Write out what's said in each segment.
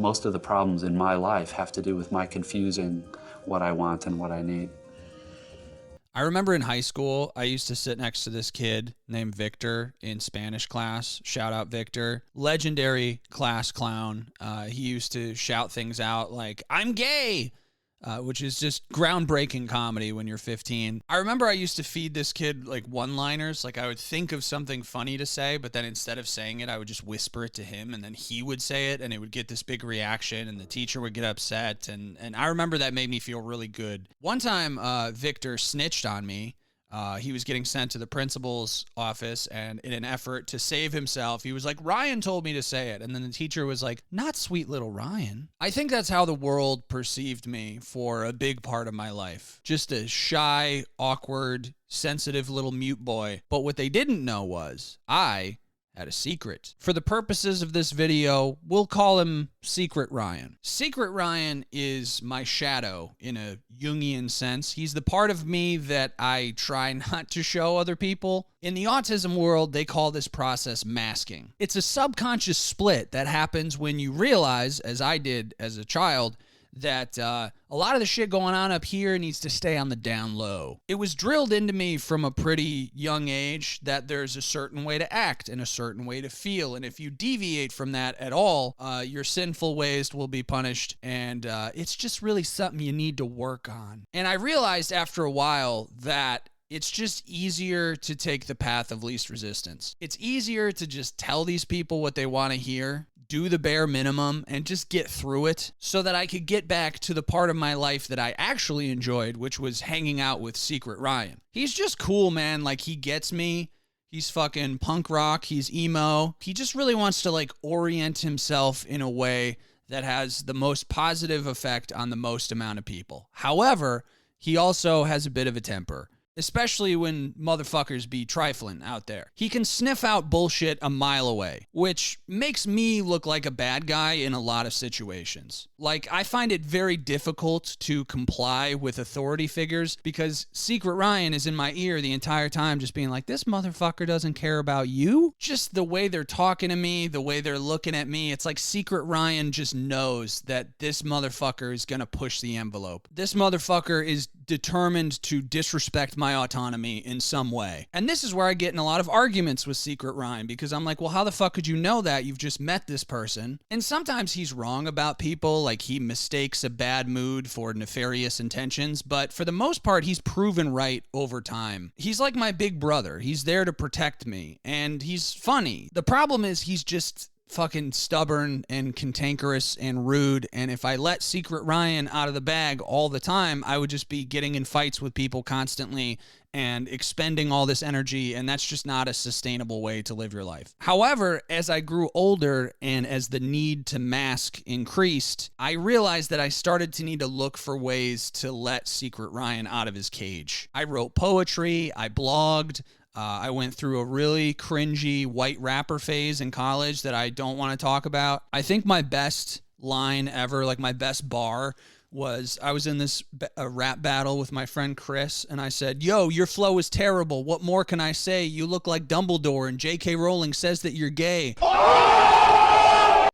most of the problems in my life have to do with my confusing what I want and what I need. I remember in high school, I used to sit next to this kid named Victor in Spanish class. Shout out Victor. Legendary class clown. He used to shout things out like, "I'm gay," which is just groundbreaking comedy when you're 15. I remember I used to feed this kid like one-liners. Like I would think of something funny to say, but then instead of saying it, I would just whisper it to him, and then he would say it, and it would get this big reaction, and the teacher would get upset. And I remember that made me feel really good. One time, Victor snitched on me. He was getting sent to the principal's office, and in an effort to save himself, he was like, "Ryan told me to say it." And then the teacher was like, "Not sweet little Ryan." I think that's how the world perceived me for a big part of my life. Just a shy, awkward, sensitive little mute boy. But what they didn't know was I had a secret. For the purposes of this video, we'll call him Secret Ryan. Secret Ryan is my shadow in a Jungian sense. He's the part of me that I try not to show other people. In the autism world, they call this process masking. It's a subconscious split that happens when you realize, as I did as a child, that a lot of the shit going on up here needs to stay on the down low. It was drilled into me from a pretty young age that there's a certain way to act and a certain way to feel, and if you deviate from that at all, your sinful ways will be punished, and it's just really something you need to work on. And I realized after a while that it's just easier to take the path of least resistance. It's easier to just tell these people what they want to hear, do the bare minimum, and just get through it so that I could get back to the part of my life that I actually enjoyed, which was hanging out with Secret Ryan. He's just cool, man. Like, he gets me. He's fucking punk rock. He's emo. He just really wants to, like, orient himself in a way that has the most positive effect on the most amount of people. However, he also has a bit of a temper, especially when motherfuckers be trifling out there. He can sniff out bullshit a mile away, which makes me look like a bad guy in a lot of situations. Like, I find it very difficult to comply with authority figures because Secret Ryan is in my ear the entire time just being like, "This motherfucker doesn't care about you." Just the way they're talking to me, the way they're looking at me, it's like Secret Ryan just knows that this motherfucker is gonna push the envelope. This motherfucker is determined to disrespect my autonomy in some way. And this is where I get in a lot of arguments with Secret Ryan because I'm like, well, how the fuck could you know that? You've just met this person. And sometimes he's wrong about people, like he mistakes a bad mood for nefarious intentions, but for the most part, he's proven right over time. He's like my big brother. He's there to protect me, and he's funny. The problem is he's just fucking stubborn and cantankerous and rude, and if I let Secret Ryan out of the bag all the time, I would just be getting in fights with people constantly and expending all this energy, and that's just not a sustainable way to live your life. However, as I grew older and as the need to mask increased, I realized that I started to need to look for ways to let Secret Ryan out of his cage. I wrote poetry, I blogged, I went through a really cringy white rapper phase in college that I don't want to talk about. I think my best line ever, like my best bar, was I was in this rap battle with my friend Chris, and I said, "Yo, your flow is terrible. What more can I say? You look like Dumbledore, and J.K. Rowling says that you're gay."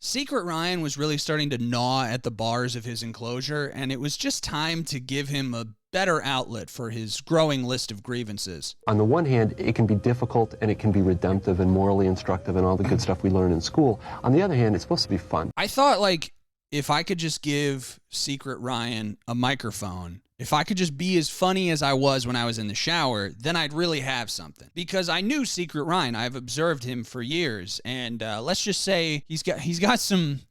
Secret Ryan was really starting to gnaw at the bars of his enclosure, and it was just time to give him a better outlet for his growing list of grievances. On the one hand, it can be difficult and it can be redemptive and morally instructive and all the good stuff we learn in school. On the other hand, it's supposed to be fun. I thought, like, if I could just give Secret Ryan a microphone, if I could just be as funny as I was when I was in the shower, then I'd really have something. Because I knew Secret Ryan. I've observed him for years, and let's just say he's got some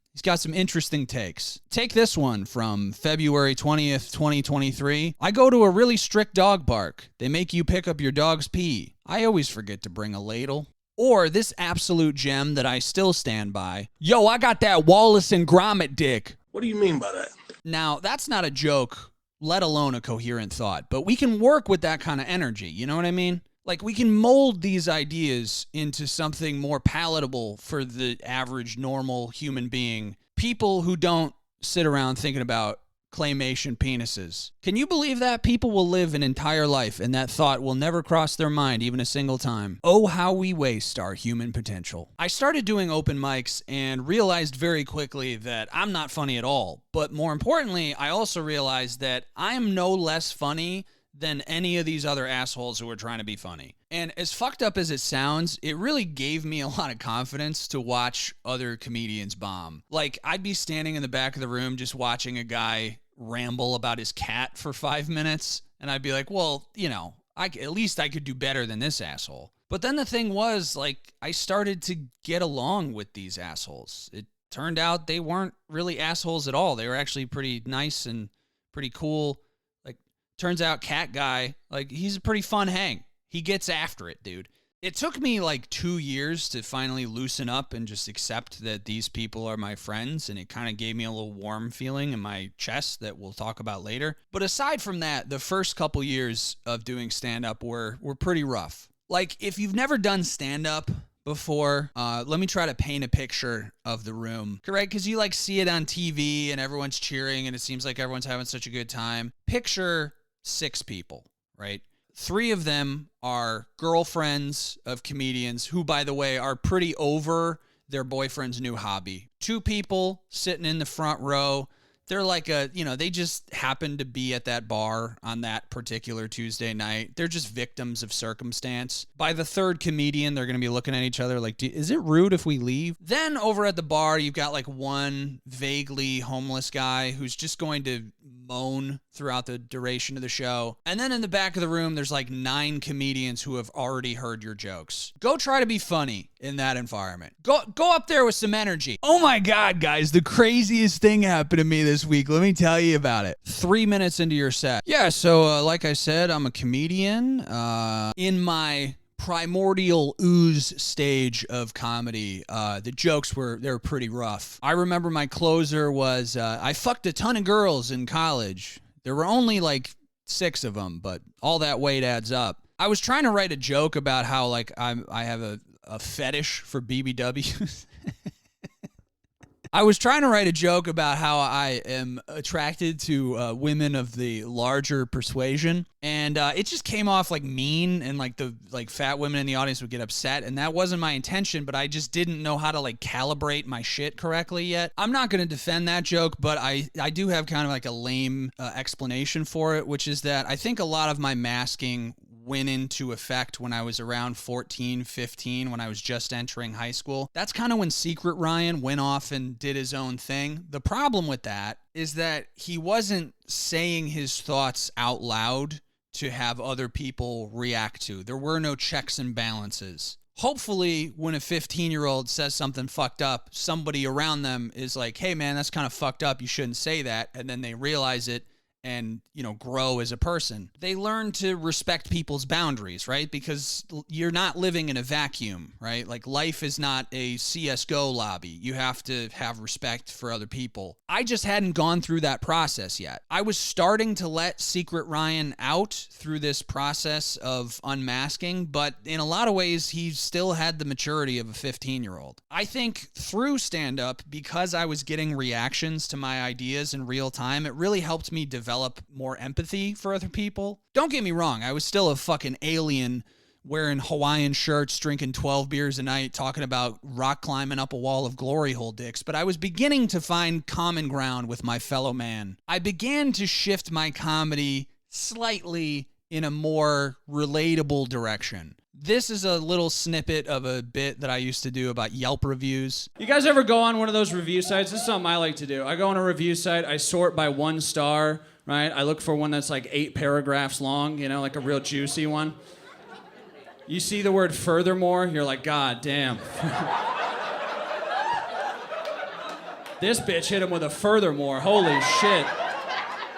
interesting takes. Take this one from February 20th, 2023. "I go to a really strict dog park. They make you pick up your dog's pee. I always forget to bring a ladle." Or this absolute gem that I still stand by. "Yo, I got that Wallace and Gromit dick." What do you mean by that? Now, that's not a joke, let alone a coherent thought, but we can work with that kind of energy, you know what I mean? Like, we can mold these ideas into something more palatable for the average, normal human being. People who don't sit around thinking about claymation penises. Can you believe that? People will live an entire life and that thought will never cross their mind even a single time. Oh, how we waste our human potential. I started doing open mics and realized very quickly that I'm not funny at all. But more importantly, I also realized that I'm no less funny than any of these other assholes who are trying to be funny. And as fucked up as it sounds, it really gave me a lot of confidence to watch other comedians bomb. Like, I'd be standing in the back of the room just watching a guy ramble about his cat for 5 minutes, and I'd be like, well, you know, at least I could do better than this asshole. But then the thing was, like, I started to get along with these assholes. It turned out they weren't really assholes at all. They were actually pretty nice and pretty cool. Like, turns out Cat Guy, like, he's a pretty fun hang. He gets after it, dude. It took me like 2 years to finally loosen up and just accept that these people are my friends, and it kind of gave me a little warm feeling in my chest that we'll talk about later. But aside from that, the first couple years of doing stand-up were pretty rough. Like, if you've never done stand-up before, let me try to paint a picture of the room, right? Because you like see it on TV and everyone's cheering and it seems like everyone's having such a good time. Picture 6 people, right? 3 of them are girlfriends of comedians who, by the way, are pretty over their boyfriend's new hobby. 2 people sitting in the front row. They're like they just happen to be at that bar on that particular Tuesday night. They're just victims of circumstance. By the 3rd comedian, they're going to be looking at each other like, is it rude if we leave? Then over at the bar, you've got like one vaguely homeless guy who's just going to moan throughout the duration of the show. And then in the back of the room, there's like 9 comedians who have already heard your jokes. Go try to be funny in that environment. Go up there with some energy. Oh my God, guys, the craziest thing happened to me this week. Let me tell you about it. 3 minutes into your set. Yeah, so like I said, I'm a comedian. In my primordial ooze stage of comedy, the jokes they were pretty rough. I remember my closer was, I fucked a ton of girls in college. There were only like 6 of them, but all that weight adds up. I was trying to write a joke about how like I have a fetish for BBWs. I was trying to write a joke about how I am attracted to women of the larger persuasion, and it just came off like mean, and like the fat women in the audience would get upset, and that wasn't my intention, but I just didn't know how to like calibrate my shit correctly yet. I'm not going to defend that joke, but I do have kind of like a lame explanation for it, which is that I think a lot of my masking went into effect when I was around 14, 15, when I was just entering high school. That's kind of when Secret Ryan went off and did his own thing. The problem with that is that he wasn't saying his thoughts out loud to have other people react to. There were no checks and balances. Hopefully, when a 15-year-old says something fucked up, somebody around them is like, hey man, that's kind of fucked up, you shouldn't say that, and then they realize it and, you know, grow as a person. They learn to respect people's boundaries, right? Because you're not living in a vacuum, right? Like, life is not a CSGO lobby. You have to have respect for other people. I just hadn't gone through that process yet. I was starting to let Secret Ryan out through this process of unmasking, but in a lot of ways, he still had the maturity of a 15-year-old. I think through stand-up, because I was getting reactions to my ideas in real time, it really helped me develop more empathy for other people. Don't get me wrong, I was still a fucking alien wearing Hawaiian shirts, drinking 12 beers a night, talking about rock climbing up a wall of glory hole dicks, but I was beginning to find common ground with my fellow man. I began to shift my comedy slightly in a more relatable direction. This is a little snippet of a bit that I used to do about Yelp reviews. You guys ever go on one of those review sites? This is something I like to do. I go on a review site, I sort by 1 star, right? I look for one that's like 8 paragraphs long, you know, like a real juicy one. You see the word furthermore, you're like, God damn. This bitch hit him with a furthermore, holy shit.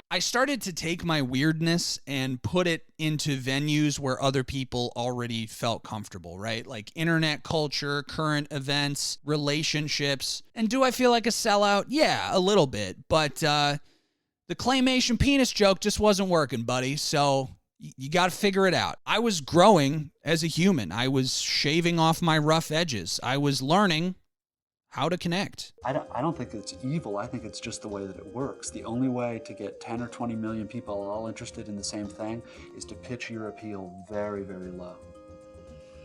I started to take my weirdness and put it into venues where other people already felt comfortable, right? Like internet culture, current events, relationships. And do I feel like a sellout? Yeah, a little bit. But the claymation penis joke just wasn't working, buddy. So you got to figure it out. I was growing as a human. I was shaving off my rough edges. I was learning how to connect. I don't think it's evil. I think it's just the way that it works. The only way to get 10 or 20 million people all interested in the same thing is to pitch your appeal very, very low.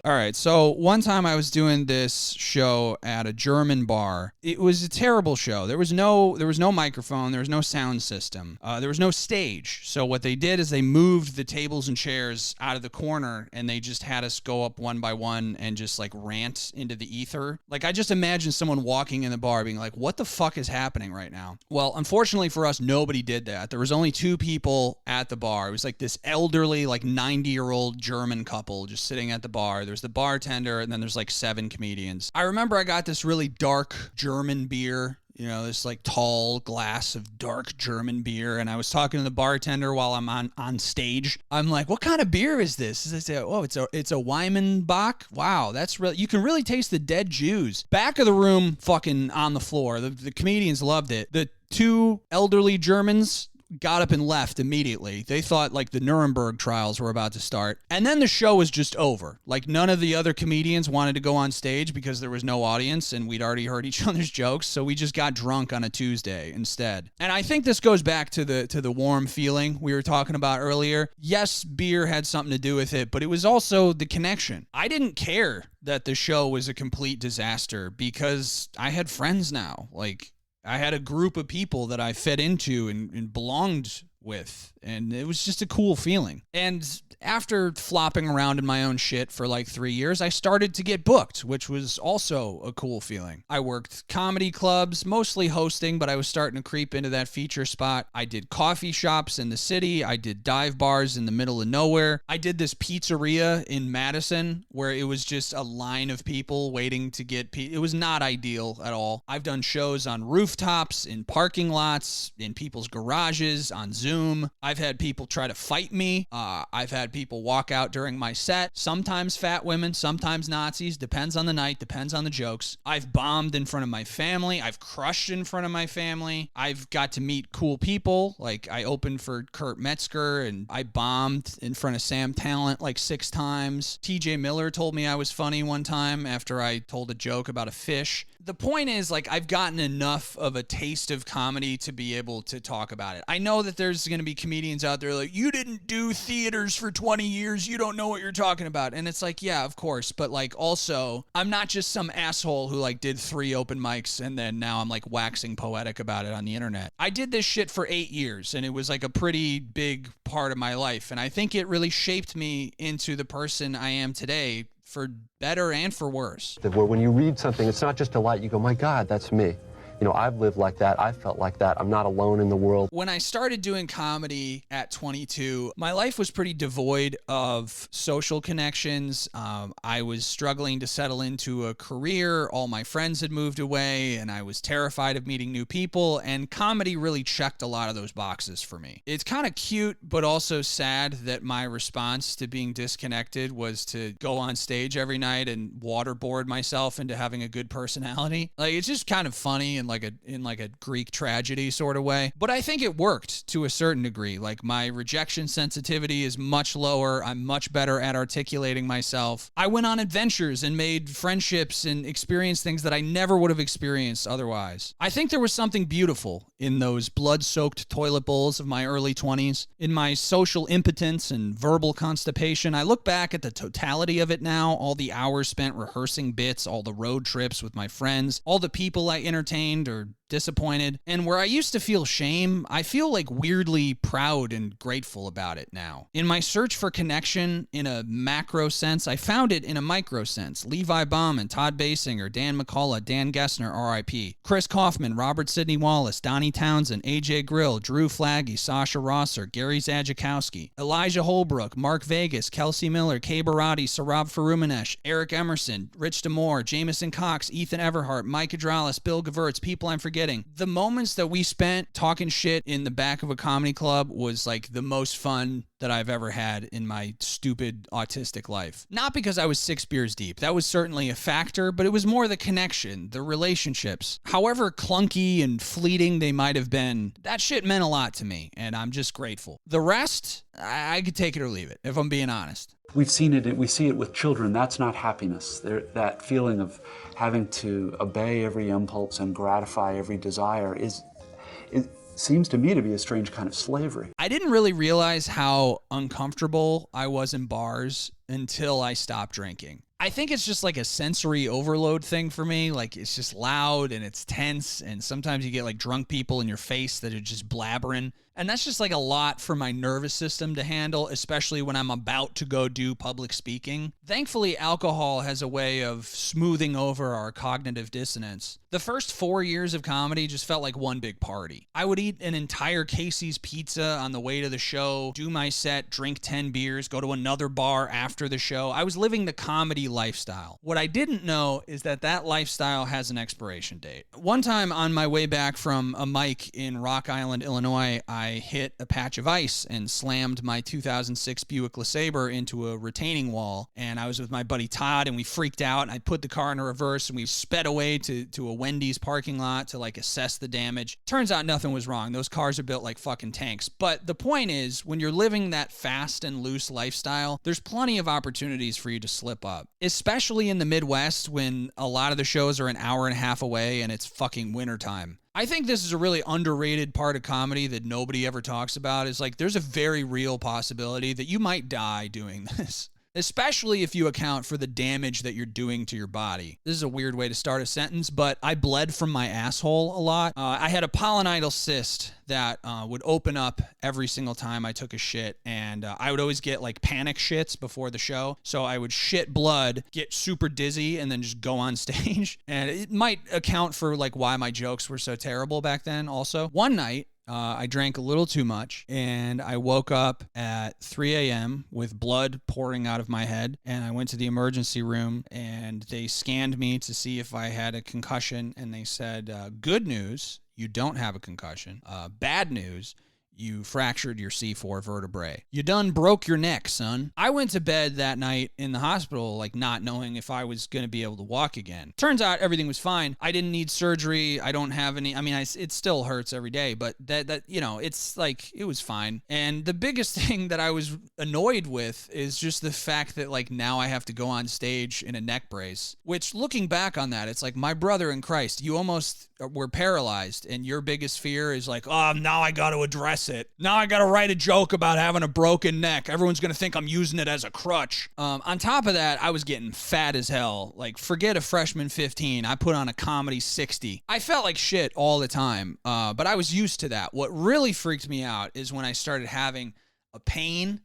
All right, so one time I was doing this show at a German bar. It was a terrible show. There was no microphone, there was no sound system, there was no stage. So what they did is they moved the tables and chairs out of the corner, and they just had us go up one by one and just like rant into the ether. Like, I just imagine someone walking in the bar being like, "What the fuck is happening right now?" Well, unfortunately for us, nobody did that. There was only 2 people at the bar. It was like this elderly, like 90-year-old German couple just sitting at the bar. There's the bartender, and then there's like 7 comedians. I remember I got this really dark German beer, you know, this like tall glass of dark German beer, and I was talking to the bartender while I'm on stage. I'm like, "What kind of beer is this?" They say, "Oh, it's a Weimenbach." Wow, that's really, you can really taste the dead Jews. Back of the room, fucking on the floor. The comedians loved it. The 2 elderly Germans got up and left immediately. They thought like the Nuremberg trials were about to start. And then the show was just over. Like, none of the other comedians wanted to go on stage because there was no audience and we'd already heard each other's jokes. So we just got drunk on a Tuesday instead. And I think this goes back to the warm feeling we were talking about earlier. Yes, beer had something to do with it, but it was also the connection. I didn't care that the show was a complete disaster because I had friends now. Like, I had a group of people that I fed into and belonged with, and it was just a cool feeling. And after flopping around in my own shit for like 3 years, I started to get booked, which was also a cool feeling. I worked comedy clubs, mostly hosting, but I was starting to creep into that feature spot. I did coffee shops in the city. I did dive bars in the middle of nowhere. I did this pizzeria in Madison where it was just a line of people waiting to get it was not ideal at all. I've done shows on rooftops, in parking lots, in people's garages, on Zoom. I've had people try to fight me. I've had people walk out during my set. Sometimes fat women, sometimes Nazis. Depends on the night, depends on the jokes. I've bombed in front of my family. I've crushed in front of my family. I've got to meet cool people. Like, I opened for Kurt Metzger, and I bombed in front of Sam Talent like 6 times. TJ Miller told me I was funny one time after I told a joke about a fish. The point is, like, I've gotten enough of a taste of comedy to be able to talk about it. I know that there's going to be comedians out there like, "You didn't do theaters for 20 years. You don't know what you're talking about." And it's like, yeah, of course. But like, also, I'm not just some asshole who like did 3 open mics and then now I'm like waxing poetic about it on the internet. I did this shit for 8 years, and it was like a pretty big part of my life. And I think it really shaped me into the person I am today, for better and for worse. Where when you read something, it's not just a light, you go, "My God, that's me." You know, I've lived like that. I've felt like that. I'm not alone in the world. When I started doing comedy at 22, my life was pretty devoid of social connections. I was struggling to settle into a career. All my friends had moved away, and I was terrified of meeting new people, and comedy really checked a lot of those boxes for me. It's kind of cute, but also sad that my response to being disconnected was to go on stage every night and waterboard myself into having a good personality. Like, it's just kind of funny and in like a Greek tragedy sort of way. But I think it worked to a certain degree. Like, my rejection sensitivity is much lower. I'm much better at articulating myself. I went on adventures and made friendships and experienced things that I never would have experienced otherwise. I think there was something beautiful in those blood-soaked toilet bowls of my early 20s. In my social impotence and verbal constipation, I look back at the totality of it now, all the hours spent rehearsing bits, all the road trips with my friends, all the people I entertained or disappointed. And where I used to feel shame, I feel like weirdly proud and grateful about it now. In my search for connection in a macro sense, I found it in a micro sense. Levi Bauman, Todd Basinger, Dan McCullough, Dan Gessner, R.I.P., Chris Kaufman, Robert Sidney Wallace, Donnie Townsend, AJ Grill, Drew Flaggy, Sasha Rosser, Gary Zadzikowski, Elijah Holbrook, Mark Vegas, Kelsey Miller, Kay Barati, Sarab Farumanesh, Eric Emerson, Rich Damore, Jameson Cox, Ethan Everhart, Mike Adralis, Bill Gewirtz, people I'm forgetting. The moments that we spent talking shit in the back of a comedy club was like the most fun that I've ever had in my stupid autistic life. Not because I was 6 beers deep. That was certainly a factor, but it was more the connection, the relationships. However clunky and fleeting they might have been, that shit meant a lot to me, and I'm just grateful. The rest, I could take it or leave it, if I'm being honest. We see it with children. That's not happiness. That feeling of having to obey every impulse and gratify every desire it seems to me to be a strange kind of slavery. I didn't really realize how uncomfortable I was in bars until I stopped drinking. I think it's just like a sensory overload thing for me. Like, it's just loud and it's tense, and sometimes you get like drunk people in your face that are just blabbering. And that's just like a lot for my nervous system to handle, especially when I'm about to go do public speaking. Thankfully, alcohol has a way of smoothing over our cognitive dissonance. The first 4 years of comedy just felt like one big party. I would eat an entire Casey's pizza on the way to the show, do my set, drink 10 beers, go to another bar after the show. I was living the comedy lifestyle. What I didn't know is that lifestyle has an expiration date. One time on my way back from a mic in Rock Island, Illinois, I hit a patch of ice and slammed my 2006 Buick LeSabre into a retaining wall. And I was with my buddy Todd, and we freaked out, and I put the car in reverse, and we sped away to a Wendy's parking lot to like assess the damage. Turns out nothing was wrong. Those cars are built like fucking tanks. But the point is, when you're living that fast and loose lifestyle, there's plenty of opportunities for you to slip up, especially in the Midwest when a lot of the shows are an hour and a half away and it's fucking wintertime. I think this is a really underrated part of comedy that nobody ever talks about. Is like, there's a very real possibility that you might die doing this, especially if you account for the damage that you're doing to your body. This is a weird way to start a sentence, but I bled from my asshole a lot. I had a pilonidal cyst that would open up every single time I took a shit, and I would always get like panic shits before the show. So I would shit blood, get super dizzy, and then just go on stage. And it might account for like why my jokes were so terrible back then also. One night, I drank a little too much, and I woke up at 3 a.m. with blood pouring out of my head, and I went to the emergency room, and they scanned me to see if I had a concussion, and they said, good news, you don't have a concussion. Bad news, you fractured your C4 vertebrae. You done broke your neck, son. I went to bed that night in the hospital, like not knowing if I was going to be able to walk again. Turns out everything was fine. I didn't need surgery. I don't have any, it still hurts every day, but it's like, it was fine. And the biggest thing that I was annoyed with is just the fact that like now I have to go on stage in a neck brace, which looking back on that, it's like, my brother in Christ, you almost were paralyzed, and your biggest fear is like, oh, now I got to address it. Now I got to write a joke about having a broken neck. Everyone's going to think I'm using it as a crutch. On top of that, I was getting fat as hell. Like, forget a freshman 15. I put on a comedy 60. I felt like shit all the time, but I was used to that. What really freaked me out is when I started having a pain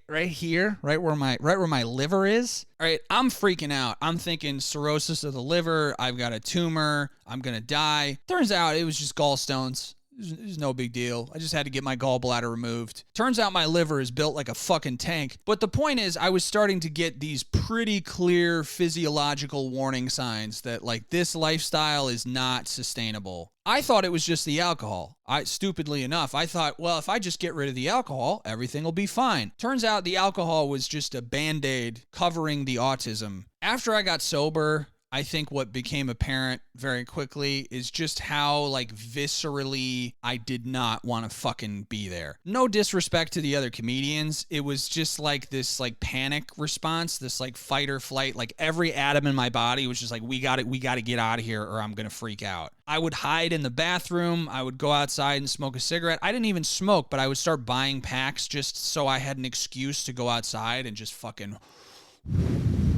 right here, right where my liver is. All right, I'm freaking out. I'm thinking cirrhosis of the liver. I've got a tumor. I'm going to die. Turns out it was just gallstones. It was no big deal. I just had to get my gallbladder removed. Turns out my liver is built like a fucking tank. But the point is, I was starting to get these pretty clear physiological warning signs that like this lifestyle is not sustainable. I thought it was just the alcohol. Stupidly enough, I thought, well, if I just get rid of the alcohol, everything will be fine. Turns out the alcohol was just a Band-Aid covering the autism. After I got sober, I think what became apparent very quickly is just how like viscerally I did not want to fucking be there. No disrespect to the other comedians. It was just like this like panic response, this like fight or flight, like every atom in my body was just like, we got to get out of here or I'm going to freak out. I would hide in the bathroom. I would go outside and smoke a cigarette. I didn't even smoke, but I would start buying packs just so I had an excuse to go outside and just fucking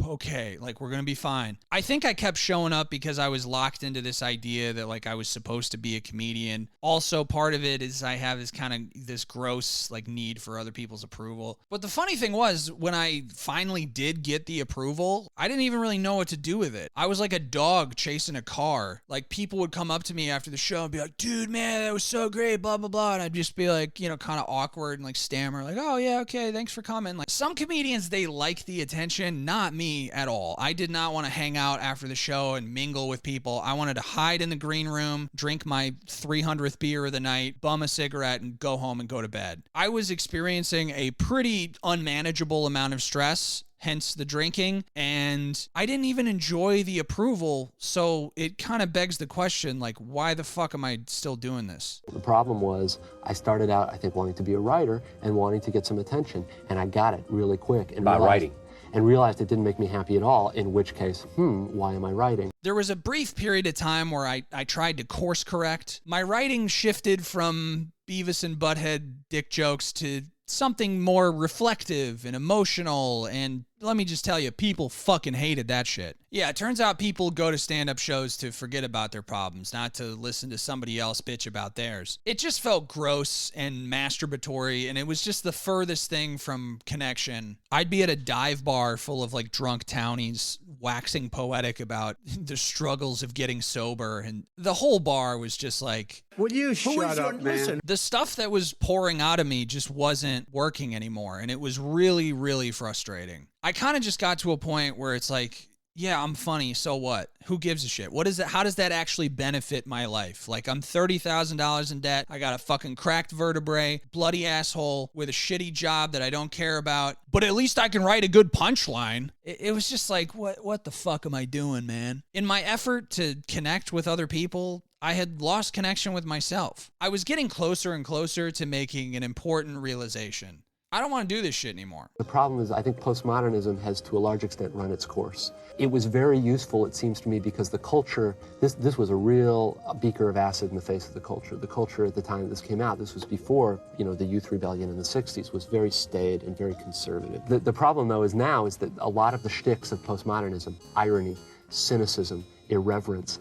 okay, like we're gonna be fine. I think I kept showing up because I was locked into this idea that like I was supposed to be a comedian. Also, part of it is I have this gross like need for other people's approval. But the funny thing was, when I finally did get the approval, I didn't even really know what to do with it. I was like a dog chasing a car. Like people would come up to me after the show and be like, dude, man, that was so great, blah, blah, blah. And I'd just be like, kind of awkward and like stammer, like, oh yeah, okay, thanks for coming. Like some comedians, they like the attention, not me. me at all. I did not want to hang out after the show and mingle with people. I wanted to hide in the green room, drink my 300th beer of the night, bum a cigarette, and go home and go to bed. I was experiencing a pretty unmanageable amount of stress, hence the drinking, and I didn't even enjoy the approval, so it kind of begs the question, like, why the fuck am I still doing this? The problem was I started out, I think, wanting to be a writer and wanting to get some attention, and I got it really quick. And by writing. And realized it didn't make me happy at all, in which case, why am I writing? There was a brief period of time where I tried to course correct. My writing shifted from Beavis and Butthead dick jokes to something more reflective and emotional, and let me just tell you, people fucking hated that shit. Yeah, it turns out people go to stand-up shows to forget about their problems, not to listen to somebody else bitch about theirs. It just felt gross and masturbatory, and it was just the furthest thing from connection. I'd be at a dive bar full of like drunk townies waxing poetic about the struggles of getting sober, and the whole bar was just like, Will you shut up, man? Listen, the stuff that was pouring out of me just wasn't working anymore, and it was really, really frustrating. I kind of just got to a point where it's like, yeah, I'm funny, so what? Who gives a shit? What is that? How does that actually benefit my life? Like, I'm $30,000 in debt. I got a fucking cracked vertebrae, bloody asshole with a shitty job that I don't care about, but at least I can write a good punchline. It was just like, what the fuck am I doing, man? In my effort to connect with other people, I had lost connection with myself. I was getting closer and closer to making an important realization. I don't want to do this shit anymore. The problem is I think postmodernism has to a large extent run its course. It was very useful, it seems to me, because the culture, this was a real beaker of acid in the face of the culture. The culture at the time this came out, this was before, the youth rebellion in the 60s, was very staid and very conservative. The problem, though, is that a lot of the shticks of postmodernism, irony, cynicism, irreverence,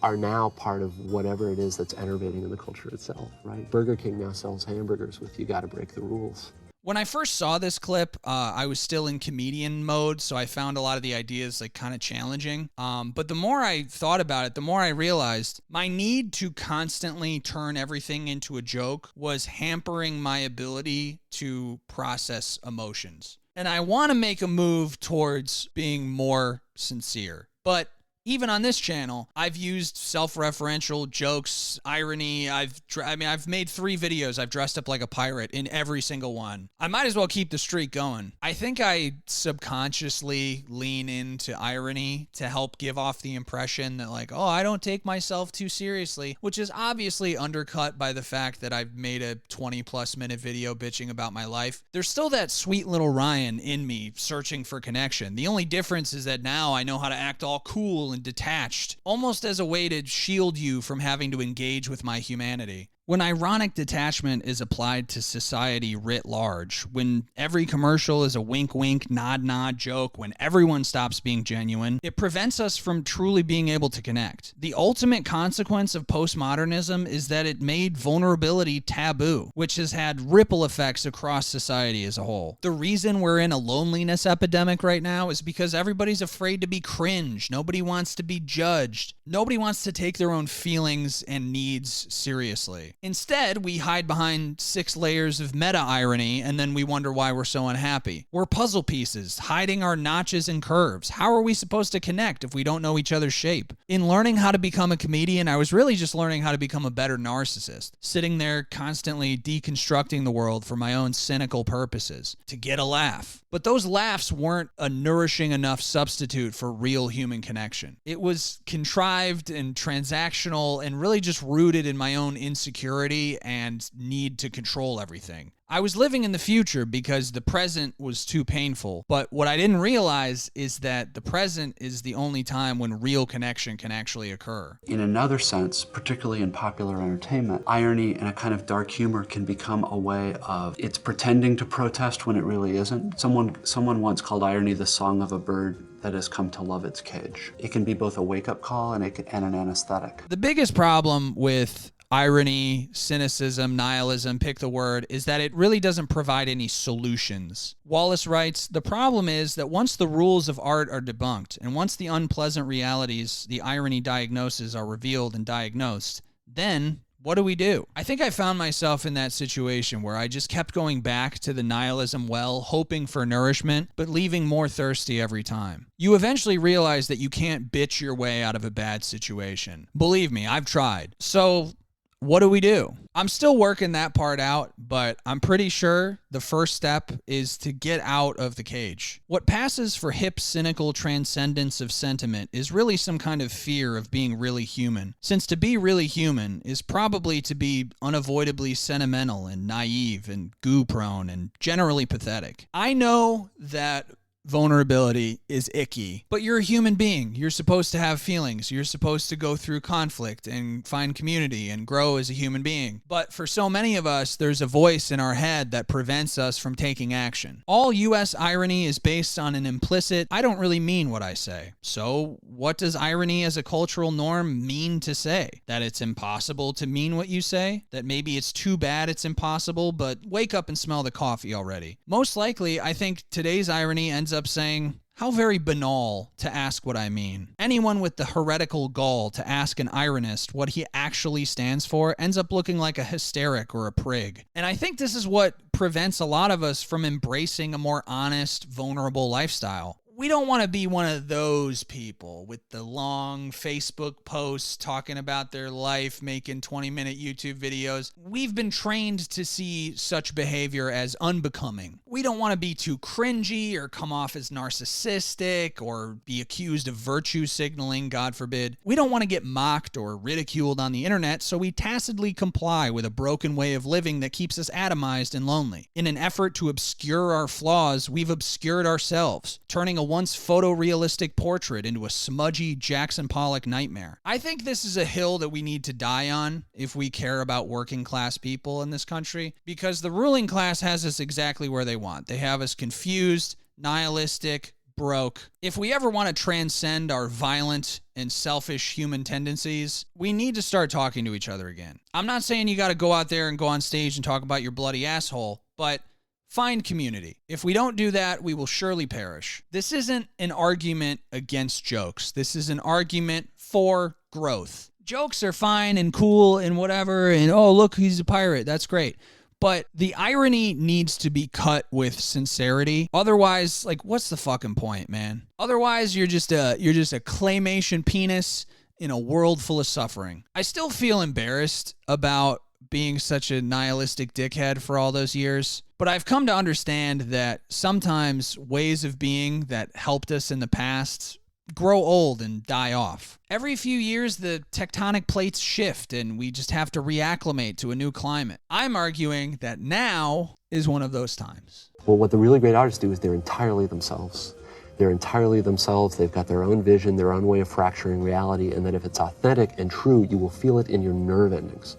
are now part of whatever it is that's enervating in the culture itself, right? Burger King now sells hamburgers with "you gotta break the rules." When I first saw this clip, I was still in comedian mode, so I found a lot of the ideas like kind of challenging. But the more I thought about it, the more I realized my need to constantly turn everything into a joke was hampering my ability to process emotions. And I want to make a move towards being more sincere. But even on this channel, I've used self-referential jokes, irony. I've made 3 videos. I've dressed up like a pirate in every single one. I might as well keep the streak going. I think I subconsciously lean into irony to help give off the impression that like, oh, I don't take myself too seriously, which is obviously undercut by the fact that I've made a 20+ minute video bitching about my life. There's still that sweet little Ryan in me searching for connection. The only difference is that now I know how to act all cool and detached, almost as a way to shield you from having to engage with my humanity. When ironic detachment is applied to society writ large, when every commercial is a wink-wink, nod-nod joke, when everyone stops being genuine, it prevents us from truly being able to connect. The ultimate consequence of postmodernism is that it made vulnerability taboo, which has had ripple effects across society as a whole. The reason we're in a loneliness epidemic right now is because everybody's afraid to be cringe. Nobody wants to be judged. Nobody wants to take their own feelings and needs seriously. Instead, we hide behind 6 layers of meta-irony, and then we wonder why we're so unhappy. We're puzzle pieces, hiding our notches and curves. How are we supposed to connect if we don't know each other's shape? In learning how to become a comedian, I was really just learning how to become a better narcissist, sitting there constantly deconstructing the world for my own cynical purposes, to get a laugh. But those laughs weren't a nourishing enough substitute for real human connection. It was contrived and transactional and really just rooted in my own insecurity and need to control everything. I was living in the future because the present was too painful, but what I didn't realize is that the present is the only time when real connection can actually occur. In another sense, particularly in popular entertainment, irony and a kind of dark humor can become a way of, it's pretending to protest when it really isn't. Someone once called irony the song of a bird that has come to love its cage. It can be both a wake-up call and an anesthetic. The biggest problem with irony, cynicism, nihilism, pick the word, is that it really doesn't provide any solutions. Wallace writes, the problem is that once the rules of art are debunked, and once the unpleasant realities, the irony diagnoses, are revealed and diagnosed, then What do we do? I think I found myself in that situation where I just kept going back to the nihilism well, hoping for nourishment, but leaving more thirsty every time. You eventually realize that you can't bitch your way out of a bad situation. Believe me, I've tried. So what do we do? I'm still working that part out, but I'm pretty sure the first step is to get out of the cage. What passes for hip, cynical transcendence of sentiment is really some kind of fear of being really human, since to be really human is probably to be unavoidably sentimental and naive and goo-prone and generally pathetic. I know that vulnerability is icky, but you're a human being. You're supposed to have feelings. You're supposed to go through conflict and find community and grow as a human being. But for so many of us, there's a voice in our head that prevents us from taking action. All U.S. irony is based on an implicit, I don't really mean what I say. So what does irony as a cultural norm mean to say? That it's impossible to mean what you say? That maybe it's too bad it's impossible, but wake up and smell the coffee already. Most likely, I think today's irony ends up saying, how very banal to ask what I mean. Anyone with the heretical gall to ask an ironist what he actually stands for ends up looking like a hysteric or a prig. And I think this is what prevents a lot of us from embracing a more honest, vulnerable lifestyle. We don't want to be one of those people with the long Facebook posts talking about their life, making 20-minute YouTube videos. We've been trained to see such behavior as unbecoming. We don't want to be too cringy or come off as narcissistic or be accused of virtue signaling, God forbid. We don't want to get mocked or ridiculed on the internet, so we tacitly comply with a broken way of living that keeps us atomized and lonely. In an effort to obscure our flaws, we've obscured ourselves, turning a once photorealistic portrait into a smudgy Jackson Pollock nightmare. I think this is a hill that we need to die on if we care about working class people in this country, because the ruling class has us exactly where they want. They have us confused, nihilistic, broke. If we ever want to transcend our violent and selfish human tendencies, we need to start talking to each other again. I'm not saying you got to go out there and go on stage and talk about your bloody asshole, but find community. If we don't do that, we will surely perish. This isn't an argument against jokes. This is an argument for growth. Jokes are fine and cool and whatever, and oh, look, he's a pirate. That's great. But the irony needs to be cut with sincerity. Otherwise, like, what's the fucking point, man? Otherwise, you're just a claymation penis in a world full of suffering. I still feel embarrassed about being such a nihilistic dickhead for all those years. But I've come to understand that sometimes ways of being that helped us in the past grow old and die off. Every few years, the tectonic plates shift and we just have to reacclimate to a new climate. I'm arguing that now is one of those times. Well, what the really great artists do is they're entirely themselves. They're entirely themselves. They've got their own vision, their own way of fracturing reality, and that if it's authentic and true, you will feel it in your nerve endings.